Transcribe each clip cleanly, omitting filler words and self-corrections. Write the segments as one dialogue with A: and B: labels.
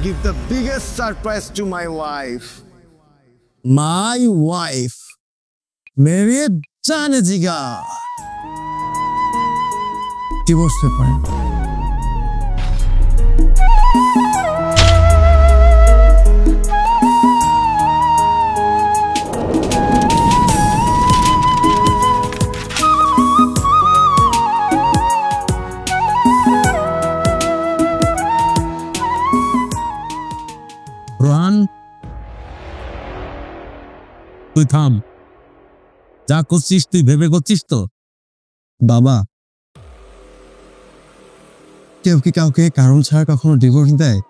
A: give the biggest surprise to my wife.
B: My wife, मेरे जाने जिगा divorce paper. Run. তুই থাম যা করছিস তুই ভেবে করছিস তো বাবা কেউ কি কাউকে কারণ ছাড়া কখনো ডিভোর্স দেয়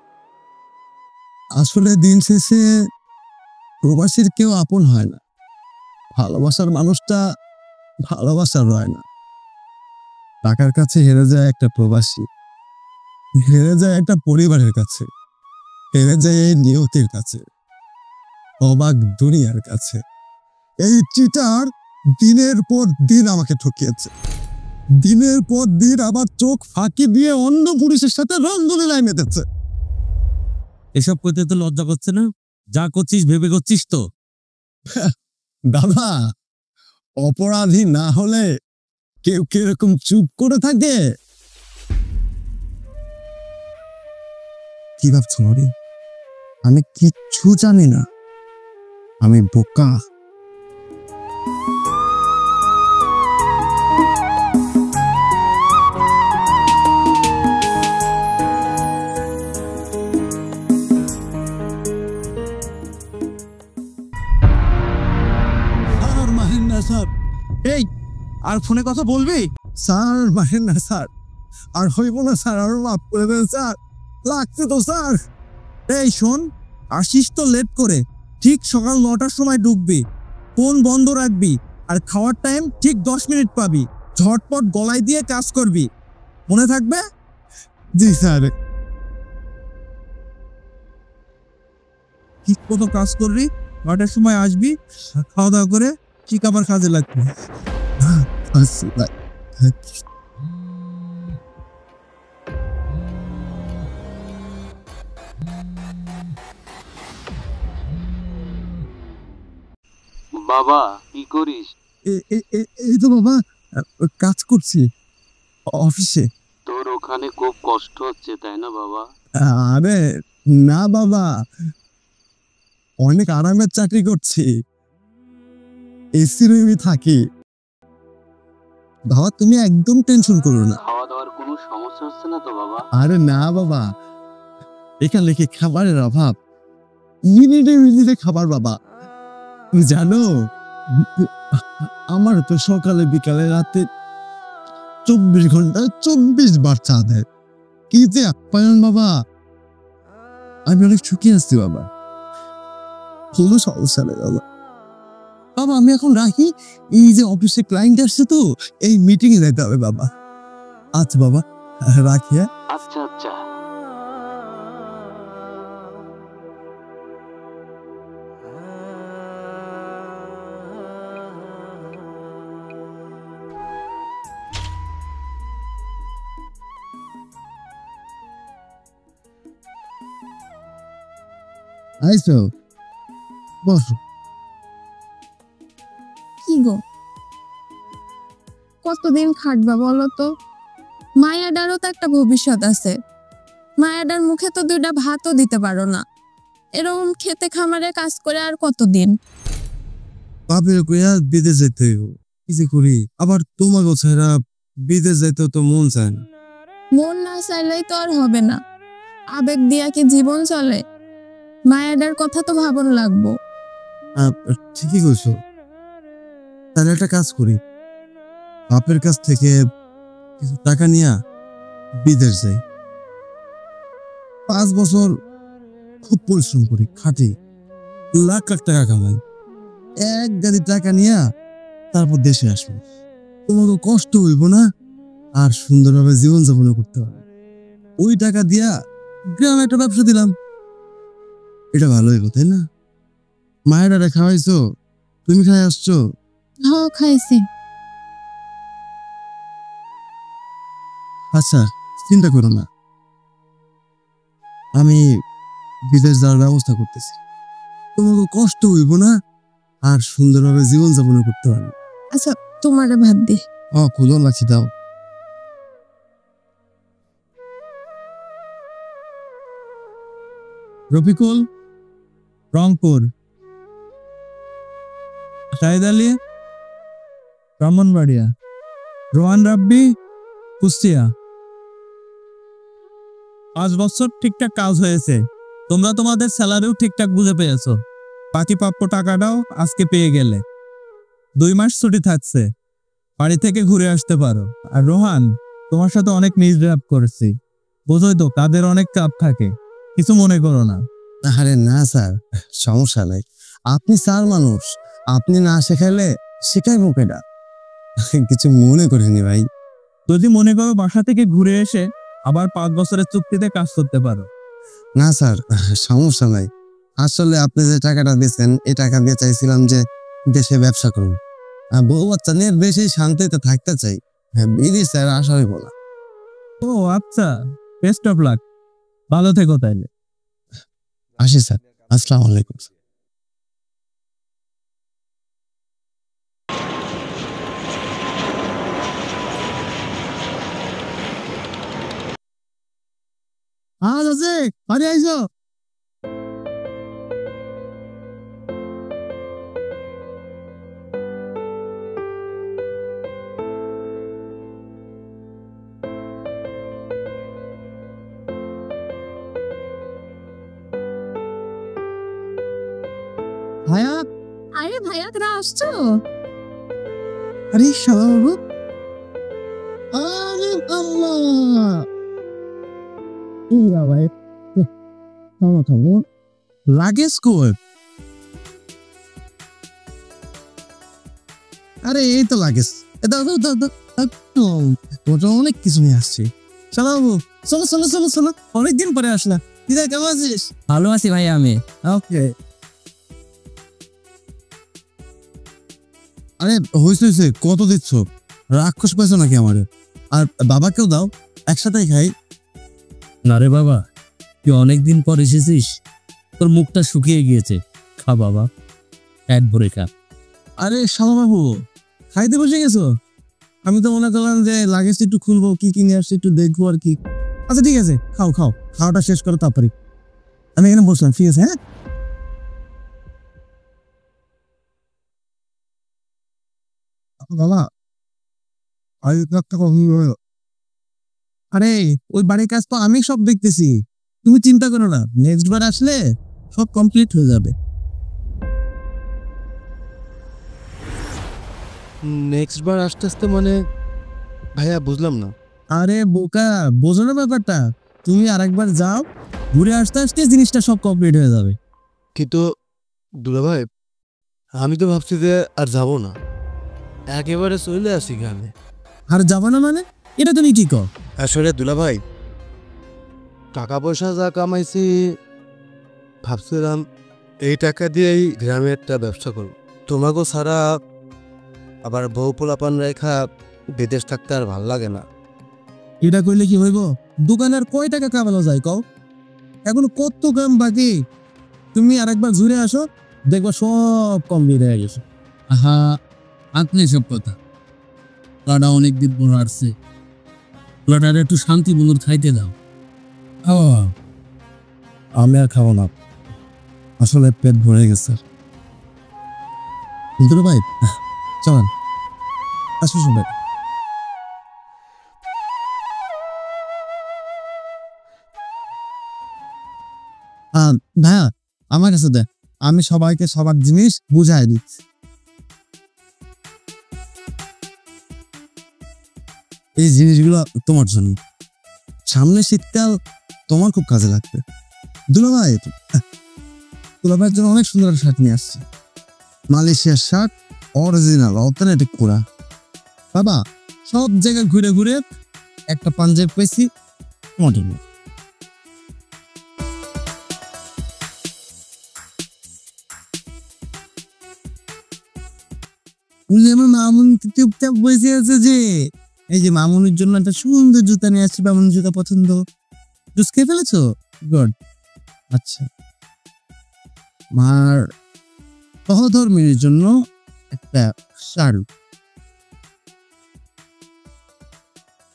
B: আসলে দিন শেষে প্রবাসীর কেউ আপন হয় না ভালোবাসার মানুষটা ভালোবাসার হয় না টাকার কাছে হেরে যায় একটা প্রবাসী হেরে যায় একটা পরিবারের কাছে হেরে যায় এই নিয়তির কাছে অবাক দুনিয়ার কাছে এই চিটার দিনের পর দিন আমাকে ঠকিয়েছে দিনের পর দিন আবার চোখ ফাঁকি দিয়ে অন্য পুরুষের সাথে রঙ্গলীলায় মেতেছে এসব করতে তো লজ্জা করছে না যা করছিস ভেবে করছিস তো দাদা অপরাধী না হলে কেউ কিরকম চুপ করে থাকে কি ভাবছো নরি আমি কিচ্ছু জানি না আমি বোকা স্যার এই আর ফোনে কথা বলবি স্যার মারেন না স্যার আর হইব না স্যার আর মাফ করে দেন স্যার লাগছে তো স্যার এই শোন আসিস তো লেট করে ঠিক সকাল 9টার সময় ঢুকবি ফোন বন্ধ রাখবি আর খাওয়ার টাইম ঠিক 10 মিনিট পাবি ঝটপট গলায় দিয়ে কাজ করবি মনে থাকবে জি স্যার ঠিক মতো কাজ করবি 9টার সময় আসবি খাওয়া দাওয়া করে ঠিক আবার কাজে লাগবে
C: বাবা কি করিস
B: এই তো বাবা কাজ করছি অফিসে
C: তোর ওখানে খুব কষ্ট হচ্ছে তাই না বাবা
B: আরে না বাবা অনেক আরামের চাকরি করছি এসি রুমে থাকি বাবা তুমি একদম টেনশন করো না
C: খাওয়া দাওয়ার কোনো সমস্যা হচ্ছে না তো বাবা
B: আরে না বাবা এখানে কি খাবারের অভাব মিনিটে মিনিটে খাবার বাবা তুমি জানো আমার তো সকালে বিকালে রাতে 24 ঘন্টায় 24 বার চা দেয় কি যে আপ্যায়ন বাবা আমি অনেক সুখী আছি বাবা কোনো সমস্যা নেই বাবা বাবা আমি এখন রাখি এই যে অফিসে ক্লায়েন্ট আসছে তো এই মিটিং এ যেতে হবে বাবা আচ্ছা বাবা রাখি
C: আচ্ছা আচ্ছা
B: আইসো বসো
D: কি গো কতদিন খাটবা বলো তো মায়াডারও তো একটা ভবিষ্যৎ আছে মায়াডার মুখে তো 2টা ভাতও দিতে পারো না এরকম খেতে খামারে কাজ করে আর কতদিন
B: বাপের কইয়া বিদেশ যেতে কি যে করি আবার তোমাকে ছাড়া বিদেশ যাইতে তো মন চায় না
D: মন না চাইলেই তো আর হবে না আবেগ দিয়া কি জীবন চলে মায়াডার কথা তো ভাবন লাগবো
B: ঠিকই কইছো তাহলে একটা কাজ করি বাপের কাছ থেকে কিছু টাকা নিয়ে বিদেশ যাই 5 বছর খুব পরিশ্রম করি খাটি লাখ লাখ টাকা কামাই এক গাড়ি টাকা নিয়ে তারপর দেশে আসবো তোমাকে কষ্ট হইব না আর সুন্দরভাবে জীবনযাপন করতে পারবে ওই টাকা দিয়া গ্রামে একটা ব্যবসা দিলাম এটা ভালো হইব তাই না মায়েরা খাওয়াইছো তুমি খাই আসছো
D: হ্যাঁ খাইছি
B: আচ্ছা চিন্তা করো না আমি বিদেশ যাওয়ার ব্যবস্থা করতেছি। তোমাকে কষ্ট হইব না, আর সুন্দরভাবে জীবনযাপন করতে পারবে।
D: আচ্ছা তোমারে ভাত দি।
B: ক্ষুধা লাগছে, দাও। রফিকুল রংপুর, শাহিদ আলী ব্রাহ্মণবাড়িয়া, রোহান রাব্বি কুষ্টিয়া। 5 বছর ঠিকঠাক কাজ হয়েছে, তোমরা তোমাদের স্যালারিও ঠিকঠাক বুঝে পেয়েছো। বাকি প্রাপ্য টাকাটাও আজকে পেয়ে গেলে। 2 মাস ছুটি থাকছে, বাড়ি থেকে ঘুরে আসতে পারো। আর রোহান, তোমার সাথে অনেক মিসবিহেভ করেছি, বোঝোই তো কাদের অনেক চাপ থাকে, কিছু মনে করো না।
A: আরে না স্যার, সমস্যা নাই। আপনি স্যার মানুষ, আপনি না শেখাইলে শেখাইবো কেডা? কিছু মনে করিনি ভাই।
B: যদি মনে করো বাসা থেকে ঘুরে এসে আবার 5 বছরের চুক্তিতে কাজ করতে পারো।
A: না স্যার, সমস্যা নাই। আসলে আপনি যে টাকাটা দিয়েছেন, এই টাকা দিয়ে চাইছিলাম যে দেশে ব্যবসা করুন, বউ বাচ্চা নিয়ে বেশি শান্তিতে থাকতে চাই। বিধি স্যার আশা হইব না।
B: ও আচ্ছা, বেস্ট অফ লাক, ভালো থেকো তাইলে।
A: আসি স্যার, আসসালামু আলাইকুম।
B: আজ আছে বাড়ি আইসো। ভাইয়া,
D: আরে ভাইয়া তোরা আসছো?
B: আরে শালা বাবু, আরে আল্লাহ, ভাই থামো থামো, লাগেজ কই? আরে এই তো লাগেজ, দাও দাও দাও দাও, তোর অনেক কিছু নিয়ে আসছি। শালা বাবু, চলো চলো চলো চলো, অনেকদিন পরে আসলা। দিদা কেমন আছিস?
E: ভালো আছি ভাই আমি।
B: ওকে। আরে হয়েছে হয়েছে, কত দিচ্ছ? রাক্ষস পাইছো নাকি আমারে? আর বাবাকেও দাও, একসাথেই খাই।
E: না রে বাবা, তুই অনেকদিন পর এসেছিস, তোর মুখটা শুকিয়ে গিয়েছে, খা বাবা, পেট ভরে খা।
B: আরে শালা বাবু, খাইতে বসে গেছো? আমি তো মনে করলাম যে লাগেজটা একটু খুলবো, কি কি নিয়ে আসছি একটু দেখবো আর কি। আচ্ছা ঠিক আছে, খাও খাও, খাওয়াটা শেষ করো তারপরে আমি এখানে বসলাম, ঠিক আছে? হ্যাঁ বাবা, আরে ওই বাড়ির কাজ তো আমি সব দেখতেছি, তুমি চিন্তা করো না, নেক্সট বার আসলে সব কমপ্লিট হয়ে যাবে।
A: নেক্সট বার আসতে আসতে মানে ভাইয়া বুঝলাম না।
B: আরে বোকা, বোঝো না ব্যাপারটা? তুমি আরেকবার যাও, ঘুরে আসতে আসতে জিনিসটা সব কমপ্লিট হয়ে যাবে।
A: কিন্তু দুলা ভাই, আমি তো ভাবছি যে আর যাব না, একেবারে চলে আসি গ্রামে।
B: আর যাবা না মানে? এটা তুমি কি কর?
A: আসলে দুলা ভাই, টাকা পয়সা যা কামাইছি, ভাবছিলাম এই টাকা দিয়েই গ্রামে একটা ব্যবসা করব। তোমাকেও ছাড়া আবার বউ পোলাপান রেখা বিদেশ থাকতে আর ভাল লাগে না।
B: এটা করলে কি হইব? দোকানের কয় টাকা কামানো যায় কও? এখনো কত কাম বাকি। তুমি আরেকবার ঘুরে আসো, দেখবা সব কমপ্লিট হয়ে গেছে।
E: আহা, আপনি সব কথা, পোলাটা অনেকদিন পর আসছে, পোলাটার একটু শান্তি মনের খাইতে দাও।
B: আমি আর খাবো না, আসলে পেট ভরে গেছে। বুঝতে ভাই, চলেন আসো সবাই। ভাইয়া আমার কাছে দে, আমি সবাইকে সবার জিনিস বুঝাই দিচ্ছি। এই জিনিসগুলো তোমার জন্য, সামনে শীতকাল তোমার খুব কাজে লাগবে। দুলাভাই, দুলাভাইয়ের জন্য অনেক সুন্দর একটা শার্ট নিয়ে আসছি, মালয়েশিয়ার শার্ট, অরিজিনাল অথেন্টিক করা। বাবা, সব জায়গায় ঘুরে ঘুরে একটা পাঞ্জাবি পেয়েছি মডেল। আমার মামুন চুপচাপ বসে আছে যে, এই যে মামুনের জন্য একটা সুন্দর জুতা নিয়ে আসছি। মামুনের জুতা পছন্দ, জুস খেয়ে ফেলেছো? গুড। আচ্ছা, মার সহধর্মীর জন্য একটা শাড়ি।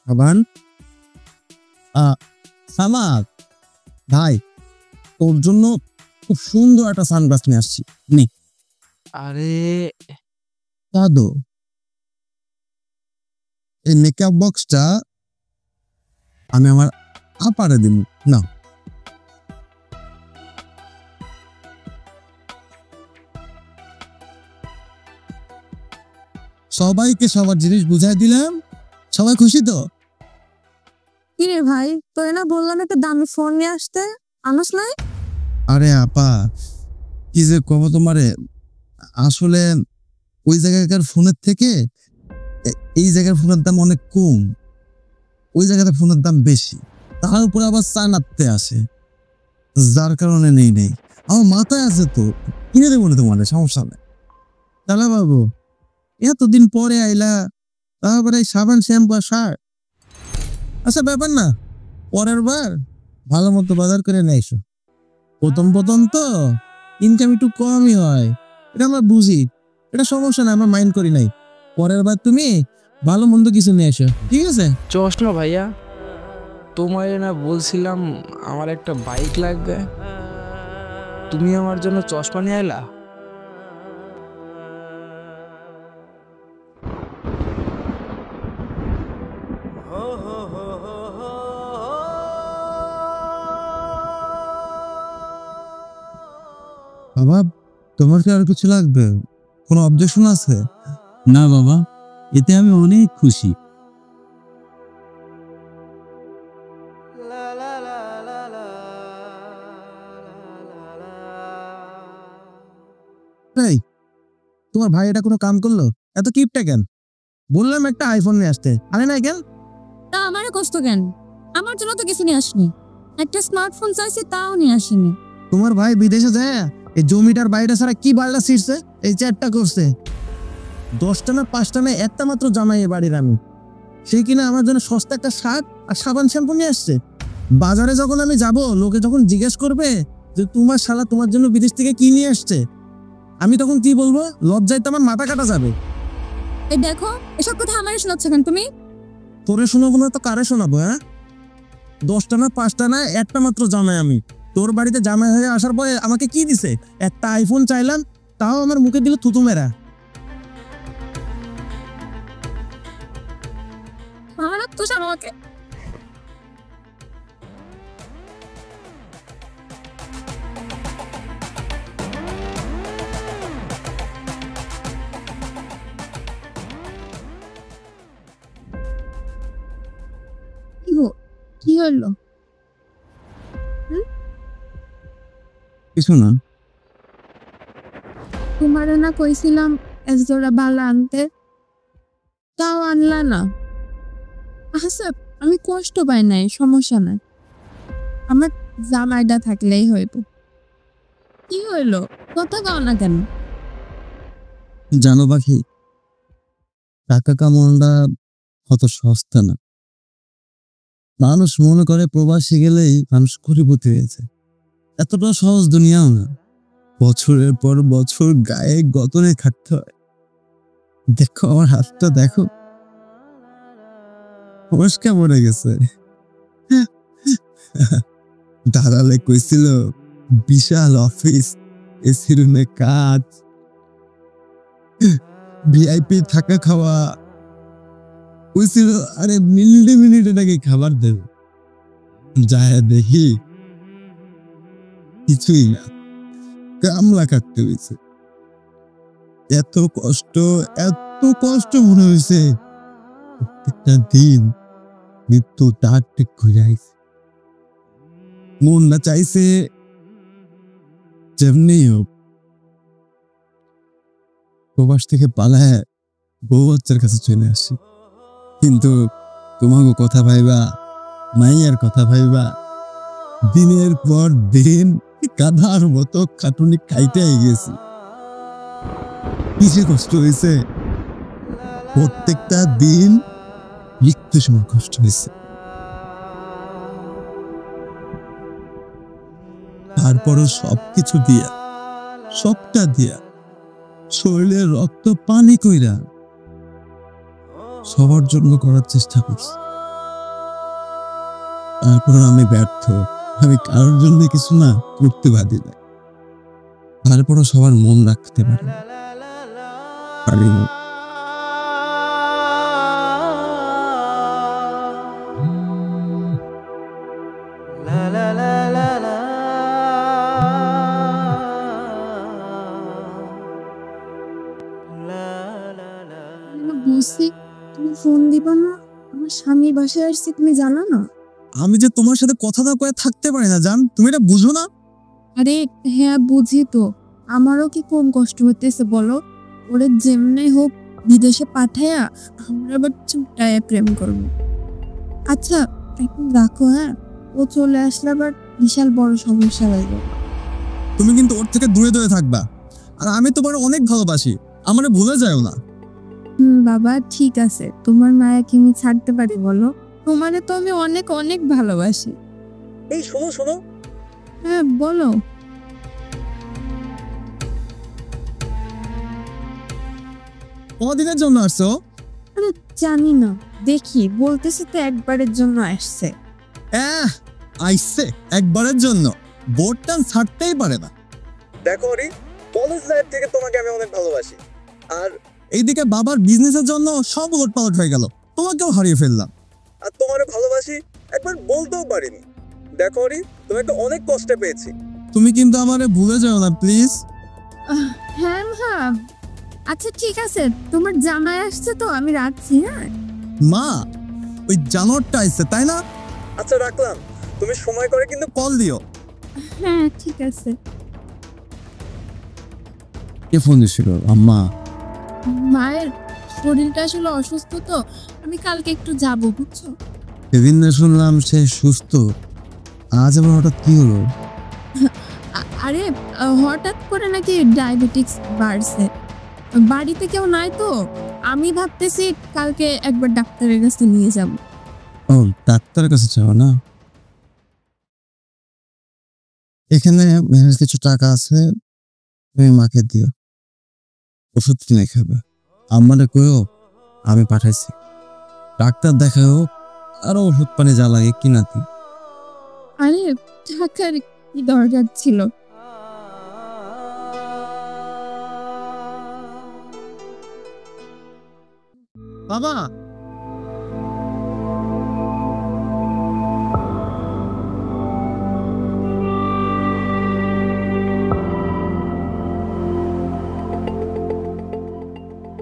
B: আবার সামাদ ভাই, তোর জন্য খুব সুন্দর একটা সানগ্লাস নিয়ে আসছি। নে।
F: আরে
B: দাদু, এই মেকআপ বক্সটা আমি আমার আপারে দিব না। সবাইকে সবার জিনিস বুঝাই দিলাম, সবাই খুশি তো?
D: কি রে ভাই, তোর না বললাম একটা দামি ফোন নিয়ে আসতে, আনস নাই?
B: আরে আপা, কি যে কব তোমারে, আসলে ওই জায়গাকার ফোনের থেকে এই জায়গার ফোনের দাম অনেক কম, ওই জায়গাতে ফোনের দাম বেশি, তার উপরে আবার চানাতে আসে, যার কারণে নেই। আমার মাথায় আছে তো, কিনে দেবো না তোমার, সমস্যা নেই। তাহলে বাবু, এতদিন পরে আইলা, তারপরে সাবান শ্যাম্পু আর সার। আচ্ছা ব্যাপার না, পরের বার ভালো মতো বাজার করে নেইছো। প্রথম তো ইনকাম একটু কমই হয়, এটা আমরা বুঝি, এটা সমস্যা না, আমরা মাইন্ড করি নাই। পরের বার তুমি ভালো মন্দ কিছু নিয়ে এসো, ঠিক আছে?
F: চশমা ভাইয়া, তোমায় না বলছিলাম আমার একটা বাইক লাগবে, তুমি আমার জন্য চশমা নিয়ে এলা?
B: বাবা, তোমার কি আর কিছু লাগবে? কোনো অবজেকশন আছে?
E: না বাবা, এতে আমি অনেক খুশি।
B: এই, তোমার ভাই এটা কোনো কাম করলো? এত কিপটা কেন? বললাম একটা আইফোন নিয়ে আসতে, আরে না কেন?
D: তা আমারও কষ্ট কেন? আমার জন্য তো কিছু নিয়ে আসনি। একটা স্মার্টফোন চাইছি, তাও নিয়ে আসিনি।
B: তোমার ভাই বিদেশে যায় এই জমিটার বাইরে ছাড়া কি বাড়লা ছিড়ছে, এই চ্যাটটা করছে। 10টা না 5টা না একটা মাত্র জামাই এ বাড়ির আমি, সে কিনা আমার জন্য সস্তা একটা শার্ট আর সাবান শ্যাম্পু নিয়ে আসছে। বাজারে যখন আমি যাব, লোকে যখন জিজ্ঞেস করবে যে তোমার শালা তোমার জন্য বিদেশ থেকে কি নিয়ে আসছে, আমি তখন কি বলবো? লজ্জায় তো আমার মাথা কাটা যাবে।
D: এই দেখো, এসব কথা আমারই শোনাচ্ছ কেন তুমি?
B: তোরে শোনাবো না তো কারে শোনাবো? হ্যাঁ, 10টা না 5টা না একটা মাত্র জামাই আমি। তোর বাড়িতে জামাই হয়ে আসার পরে আমাকে কি দিছে? একটা আইফোন চাইলাম, তাও আমার মুখে দিল থুতু মেরা।
D: তো আমাকে কি হলো?
B: কিছু না।
D: তোমার না কইছিলাম এক জোড়া বালা আনতে, তাও আনলা না। আচ্ছা, আমি কষ্ট পাই নাই, সমস্যা নাই, আমার জামাইটা থাকলেই হইব। কি হইলো, কথা কও না কেন?
B: জানো পাখি, টাকা কামানোটা অত সস্তা না। মানুষ মনে করে প্রবাসী গেলেই মানুষ কোটিপতি হয়েছে, এতটা সহজ দুনিয়াও না। বছরের পর বছর গায়ে গতরে খাটতে হয়। দেখো আমার হাতটা, দেখো ফসকা মরে গেছে। দাদালে কইছিল বিশাল অফিস, এসি রুমে কাজ, ভিআইপি থাকা খাওয়া, কইছিল আরে মিনিটে মিনিটে নাকি খাবার দেবে। যায় দেখি কিছুই না, কামলা কাটতে হয়েছে। এত কষ্ট মনে হয়েছে, প্রত্যেকটা দিন মৃত্যু তার ঠিক ঘুরে আইছে। মন না চাইছে যেমনি হোক প্রবাস থেকে পালায় বউ বাচ্চার কাছে চলে আসি, কিন্তু তোমাকে কথা ভাইবা, মাইয়ার কথা ভাইবা, দিনের পর দিন গাধার মতো খাটুনি খাইতে গেছি। কিসে কষ্ট হয়েছে? প্রত্যেকটা দিন একটু সময় কষ্ট হয়েছে। তারপরও সবকিছু দিয়া, সবটা দিয়া, শরীরের রক্ত পানি কইরা সবার জন্য করার চেষ্টা করছি। তারপর আমি ব্যর্থ, আমি কারোর জন্য কিছু না করতে পারি না। তারপরও সবার মন রাখতে পারি না।
D: বুঝছি, তুমি ফোন দিবা না? আমার স্বামীর বাসায় আসছি, তুমি জানো না?
B: আমি যে তোমার সাথে কথা না কয়ে থাকতে পারি না জান, তুমি এটা বুঝো না?
D: আরে হ্যাঁ বুঝি তো, আমারও কি কম কষ্ট হতেছে বলো? ওরে যেমনি হোক বিদেশে পাঠায়া আমরা আবার চুপটায় প্রেম করব। আচ্ছা এখন রাখো, হ্যাঁ? ও চলে আসলে আবার বিশাল বড় সমস্যা হয়ে যাবে।
B: তুমি কিন্তু ওর থেকে দূরে দূরে থাকবা, আর আমি তোমার অনেক ভালোবাসি, আমারে ভুলে যাও না।
D: বাবা ঠিক আছে, তোমার মায়া কি আমি ছাড়তে পারি বলো? তোমারে তো আমি অনেক অনেক ভালোবাসি।
B: এই শোনো শোনো,
D: হ্যাঁ বলো।
B: কদিনের জন্য আসছো?
D: আরে জানি না, দেখি বলতেছে তো একবারের জন্য আসছে।
B: আইসে একবারের জন্য, বোর্ডটা ছাড়তেই পারে না। দেখো রি, কলেজ লাইফ থেকে তোমাকে আমি অনেক ভালোবাসি, আর এইদিকে বাবার বিজনেসের জন্য সব উলটপালট হয়ে গেল, তোমাকেও হারিয়ে ফেললাম। আর তোমারে ভালোবাসি একবার বলতেও পারিনি। দেখো রি, তোমাকে অনেক কষ্টে পেয়েছি, তুমি কিন্তু আমারে ভুলে যাও না প্লিজ।
D: হ্যাঁ হ্যাঁ আচ্ছা ঠিক আছে, তোমার জামাই আসছে তো আমি রাখছি। হ্যাঁ
B: মা, ওই জানোয়ারটা আইছে তাই না? আচ্ছা রাখলাম, তুমি সময় করে কিন্তু কল দিও।
D: হ্যাঁ ঠিক আছে।
B: কে ফোন দিছিল? আম্মা?
D: মায়ের শরীরটা আসলে অসুস্থ তো, আমি কালকে একটু যাবো বুঝছো।
B: সেদিন না শুনলাম সে সুস্থ, আজ আবার হঠাৎ কি হলো?
D: আরে হঠাৎ করে নাকি ডায়াবেটিক্স বাড়ছে, বাড়িতে কেউ নাই তো আমি ভাবতেছি কালকে একবার ডাক্তারের কাছে নিয়ে যাব।
B: ও ডাক্তারের কাছে যাও না? এখানে ম্যানেজ কিছু টাকা আছে, তুমি মাকে দিও, ওষুধ কিনে খাবে। আমারে কইও আমি পাঠাইছি, ডাক্তার দেখাও, আরো ওষুধ পানি যা লাগে কিনা দিও।
D: আরে টাকার কি দরকার ছিল?
B: বাবা,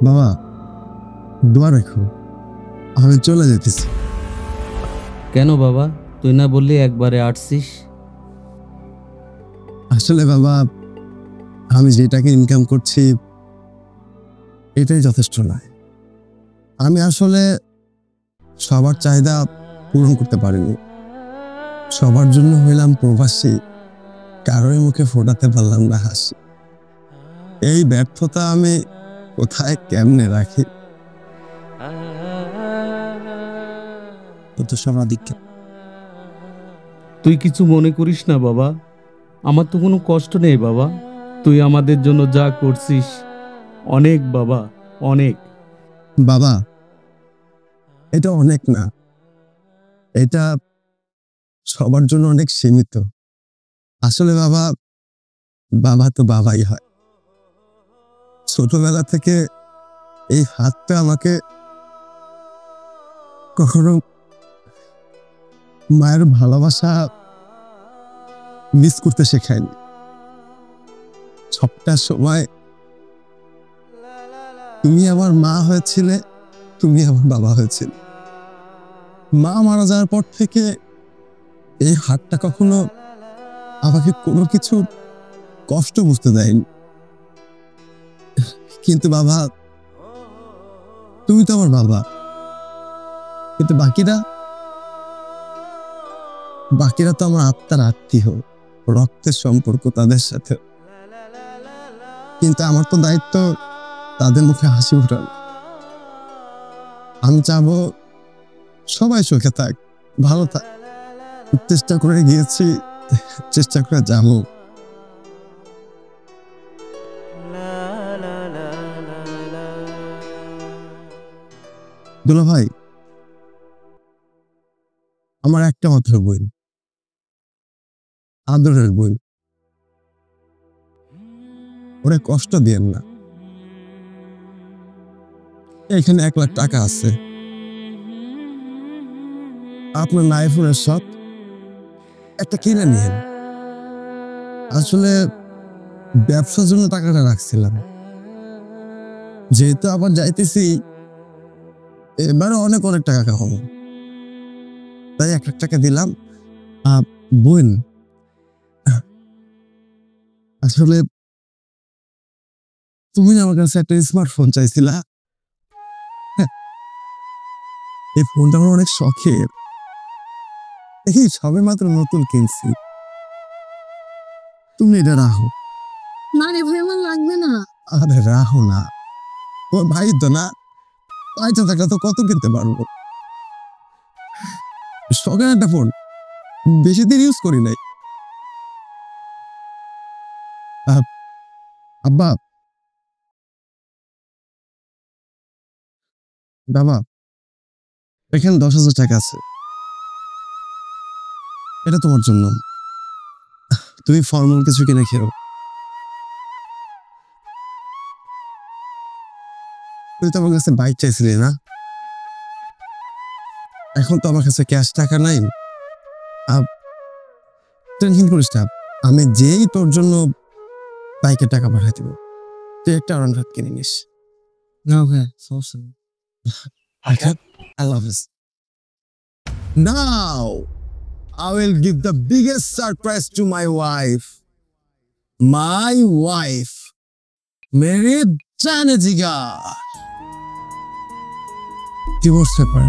B: বাবা দোয়া রেখো, আমি চলে যেতেছি।
E: কেন বাবা, তুই না বললি একবারে আসছিস?
B: আসলে বাবা, আমি যে টাকা ইনকাম করছি এটাই যথেষ্ট নয়। আমি আসলে সবার চাহিদা পূরণ করতে পারিনি, সবার জন্য হইলাম প্রবাসী, কারোর মুখে ফোটাতে পারলাম না হাসি। এই ব্যর্থতা আমি কোথায় কেমনে রাখি?
E: তুই কিছু মনে করিস না বাবা, আমার তো কোনো কষ্ট নেই বাবা, তুই আমাদের জন্য যা করছিস অনেক বাবা, অনেক।
B: বাবা এটা অনেক না, এটা সবার জন্য অনেক সীমিত। আসলে বাবা, বাবা তো বাবাই হয়। ছোটবেলা থেকে এই হাতটা আমাকে কখনো মায়ের ভালোবাসা মিস করতে শেখায়নি। সবটা সময় তুমি আমার মা হয়েছিলে, তুমি আমার বাবা হয়েছিলে। মা মারা যাওয়ার পর থেকে এই হাতটা কখনো আমাকে কোনো কিছু কষ্ট বুঝতে দেয়নি। কিন্তু বাবা, তুমি তো আমার বাবা, কিন্তু বাকিরা তো আমার আত্মার আত্মীয়, রক্তের সম্পর্ক তাদের সাথে। কিন্তু আমার তো দায়িত্ব তাদের মুখে হাসি ফোটানো। আমি চাবো সবাই সুখে থাক, ভালো থাক। চেষ্টা করে গিয়েছি চেষ্টা করে যাবো। দুলা ভাই, আমার একটা মাত্র বোন, আদরের বোন, ওরে কষ্ট দিয়েন না। এখানে 1 লাখ টাকা আছে, আপনার আইফোনের শখ একটা কিনে নিয়েন। আসলে ব্যবসার জন্য টাকাটা রাখছিলাম, যেহেতু আবার যাইতেছি এবারে অনেক টাকা খাবো, তাই 1 লাখ টাকা দিলাম। বোন, আসলে তুমি আমার কাছে একটা স্মার্টফোন চাইছিলা, এই ফোনটা আমার অনেক শখের, এই সবে মাত্র নতুন কিনছি, তুমি এটা রাখো।
D: না রে ভাই, আমার লাগবে না।
B: আরে রাখো না, তোমার ভাই তো না, পয়সা থাকলে তো কত কিনতে পারবো। শখের একটা ফোন, বেশি দিন ইউজ করি নাই। আব্বা, বাবা, এখানে 10,000 টাকা আছে, এটা তোমার জন্য, তুমি ফর্মাল কিছু কিনে খেও। তুই তো আমার কাছে বাইক চাইছিলি না, এখন তো আমার কাছে ক্যাশ টাকা নাই। টেনশন করিস না, আমি যেই তোর জন্য বাইকের টাকা পাঠাই দিব, তুই একটা R1 কিনে নিস।
F: ওকে, সমস্যা নেই।
B: I love this. Now, I will give the biggest surprise to my wife. My wife, Mary Janajiga. Divorce paper.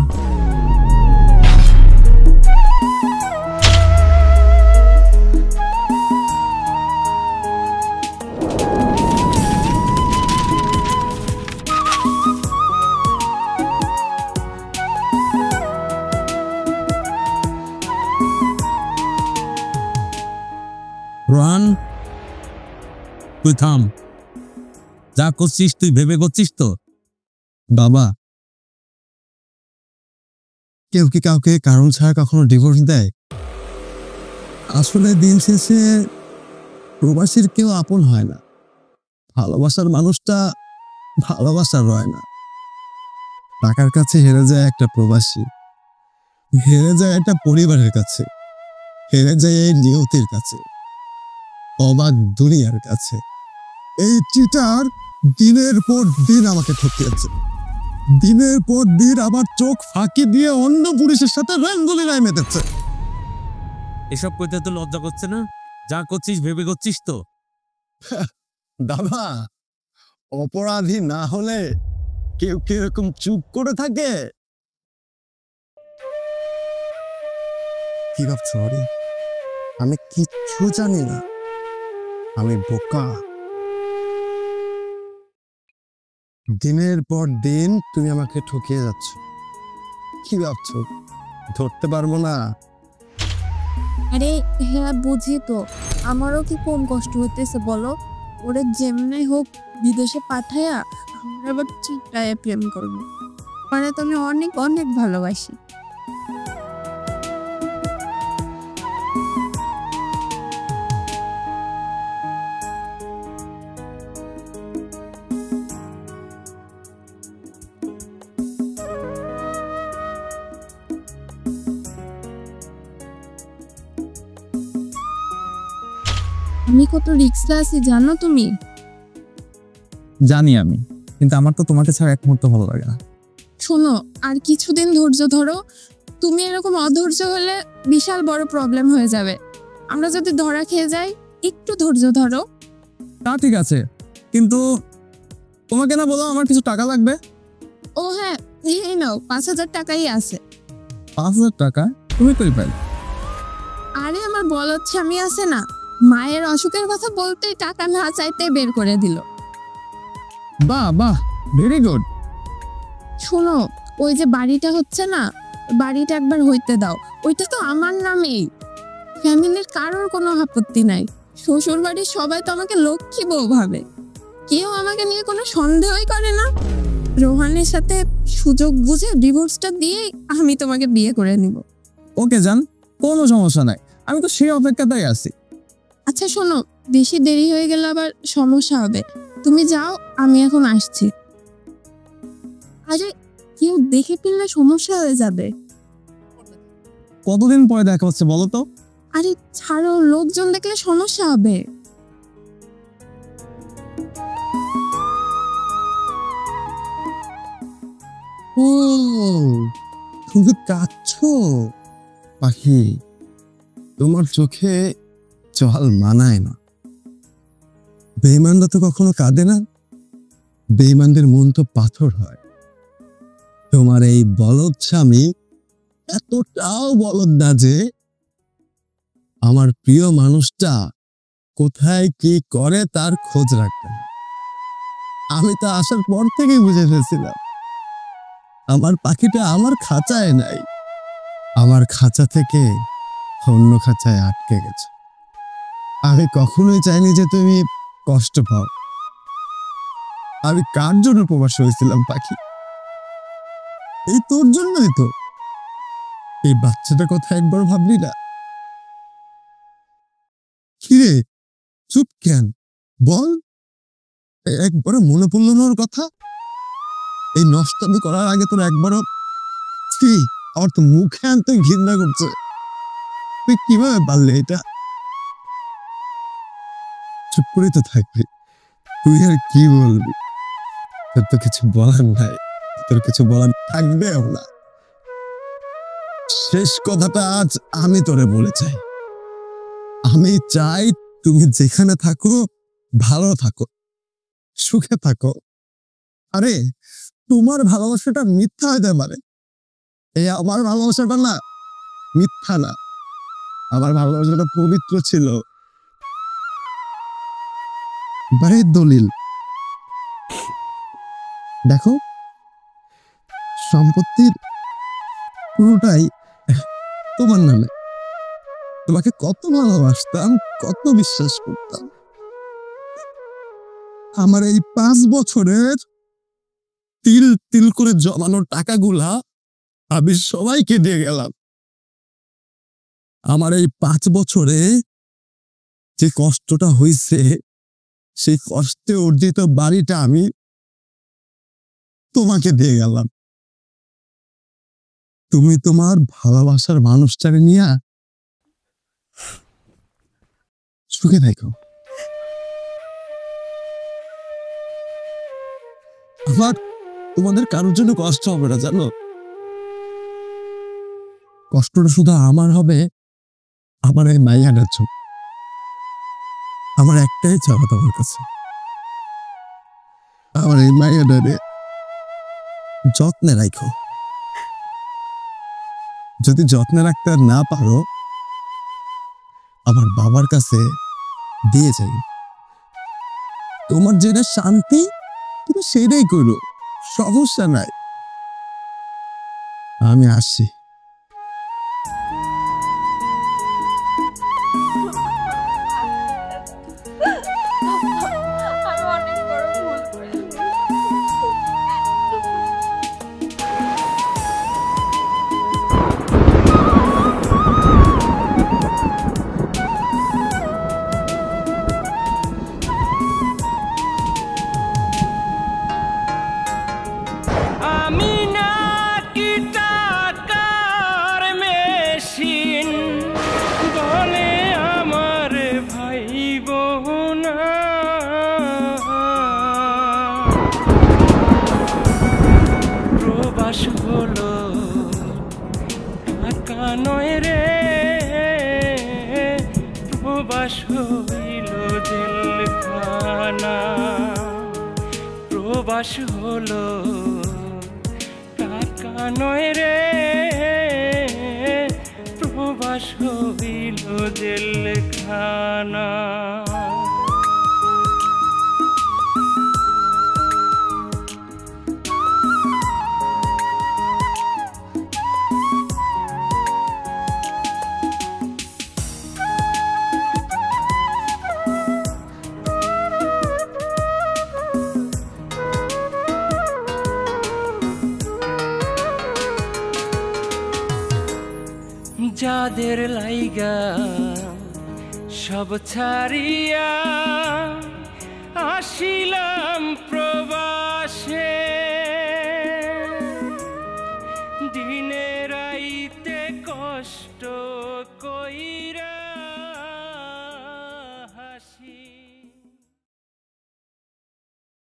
G: Rohan, তুই থাম, যা করছিস তুই ভেবে করছিস তো?
B: বাবা, কেউ কি কাউকে কারণ ছাড়া কখনো ডিভোর্স দেয়? আসলে দিন শেষে প্রবাসীর কেউ আপন হয় না, ভালোবাসার মানুষটা ভালোবাসার রয় না। টাকার কাছে হেরে যায় একটা প্রবাসী, হেরে যায় একটা পরিবারের কাছে, হেরে যায় এই নিয়তির কাছে, অবাক দুনিয়ার কাছে। এই চিটার দিনের পর দিন আমাকে ঠকিয়েছে, দিনের পর দিন আমার চোখ ফাঁকি দিয়ে অন্য পুরুষের সাথে রঙ্গলীলায় মেতেছে।
G: এসব করতে তো লজ্জা করছে না? যা করছিস ভেবে করছিস তো?
B: দাদা, অপরাধী না হলে কেউ কি এরকম চুপ করে থাকে? কি ভাবছো? আমি কিচ্ছু জানি না, আমি বোকা। দিনের পর দিন তুমি আমাকে ঠকিয়ে যাচ্ছ, কি ভাবছো ধরতে পারবো না?
D: আরে হ্যাঁ, বুঝি তো, আমারও কি কম কষ্ট হইতেছে বলো? ওরে যেমনি হোক বিদেশে পাঠায়া আমরা আবার চিটায় প্রেম করবো, মানে তুমি অনেক অনেক ভালোবাসি। আমি কত রিক্সা আছি জানো তুমি?
F: জানি আমি, কিন্তু আমার তো তোমাকে ছাড়া এক মুহূর্ত ভালো লাগে না।
D: শোনো, আর কিছুদিন ধৈর্য ধরো। তুমি এরকম অধৈর্য হলে বিশাল বড় প্রবলেম হয়ে যাবে। আমরা যদি ধরা খেয়ে যাই, একটু ধৈর্য ধরো।
F: তা ঠিক আছে, কিন্তু তোমাকে না বলো আমার কিছু টাকা লাগবে।
D: ও হ্যাঁ, এই নাও, 5,000 টাকাই আছে।
F: 5,000 টাকা তুমি কই পাই?
D: আরে আমার বল হচ্ছে আমি আছে না, মায়ের অসুখের কথা বলতেই টাকা না চাইতে বের করে দিল।
F: বাহ বাহ, ভেরি গুড।
D: শোনো, ওই যে বাড়িটা হচ্ছে না, বাড়িটা একবার হইতে দাও, ওইটা তো আমার নামেই। ফ্যামিলির কারোর কোনো আপত্তি নাই। শ্বশুর বাড়ির সবাই তো আমাকে লক্ষ্মী বউ ভাবে, কেউ আমাকে নিয়ে কোনো সন্দেহই করে না। রোহানের সাথে সুযোগ বুঝে ডিভোর্সটা দিয়েই আমি তোমাকে বিয়ে করে নিব।
B: ওকে জান, কোনো সমস্যা নাই, আমি তো সেই অপেক্ষাতেই আছি।
D: আচ্ছা শোনো, বেশি দেরি হয়ে গেলে আবার সমস্যা হবে, তুমি যাও, আমি এখন আসছি। আরে কেউ দেখে ফেললে সমস্যা হয়ে যাবে।
B: কতদিন পরে দেখা হচ্ছে বলো তো?
D: আরে ছাড়ো, লোকজন দেখলে সমস্যা হবে।
B: ও, তুমি কাঁদছো পাখি? তোমার চোখে জল মানায় না। বেঈমানরা তো কখনো কাঁদে না, বেঈমানদের মন তো পাথর হয়। তোমার এই বলদ স্বামী এতটাও বলদ না যে আমার প্রিয় মানুষটা কোথায় কি করে তার খোঁজ রাখবে না। আমি তো আসার পর থেকেই বুঝে ফেলছিলাম আমার পাখিটা আমার খাঁচায় নাই, আমার খাঁচা থেকে অন্য খাঁচায় আটকে গেছে। আমি কখনোই চাইনি যে তুমি কষ্ট পাও। আমি কার জন্য প্রবাস হয়েছিলাম পাখি? এই তোর জন্যই তো। এই বাচ্চাটার কথা একবার ভাবলি না? কিরে চুপ কেন, বল, একবারও মনে পড়লো না ওর কথা? এই নষ্টামি করার আগে তোর একবারও আমার তো মুখে আনতে ঘৃণা করছে। তুই কিভাবে পারলে এটা? চুপ করে তো থাকবি, তুই আর কি বলবি? তোর তো কিছু বলার নাই, তোর কিছু বলার থাকবেও না। শেষ কথাটা আজ আমি তোরে বলে চাই, আমি চাই তুমি যেখানে থাকো ভালো থাকো, সুখে থাকো। আরে তোমার ভালোবাসাটা মিথ্যা হইতে পারে, এই আমার ভালোবাসাটা না মিথ্যা না, আমার ভালোবাসাটা পবিত্র ছিল। বাড়ির দলিল দেখো, সম্পত্তির পুরোটাই তোমার নামে। তোমাকে কত ভালোবাসতাম, কত বিশ্বাস করতাম। আমার এই 5 বছরের তিল তিল করে জমানোর টাকাগুলা আমি সবাইকে দিয়ে গেলাম। আমার এই 5 বছরে যে কষ্টটা হয়েছে, সেই কষ্টে অর্জিত বাড়িটা আমি তোমাকে দিয়ে গেলাম। তুমি তোমার ভালোবাসার মানুষটাকে নিয়ে সুখে থাকো। আমার তোমাদের কারোর জন্য কষ্ট হবে না, জানো? কষ্টটা শুধু আমার হবে, আমার এই মাইয়াটার জন্য। আমার একটাই চাওয়া তোমার কাছে, আমার এই মাইয়াটারে যত্নে রাখো। যদি যত্নে রাখতে না পারো, আমার বাবার কাছে দিয়ে যাই। তোমার যেটা শান্তি তুমি সেটাই করো, সমস্যা নাই। আমি আসছি।
H: প্রবাস হলো টাকা নয় রে, প্রবাস হইল জেলখানা। তাদের লাইগা সব ছাড়িয়া আসিলাম প্রবাসে দিনে রাইতে কষ্ট কইরা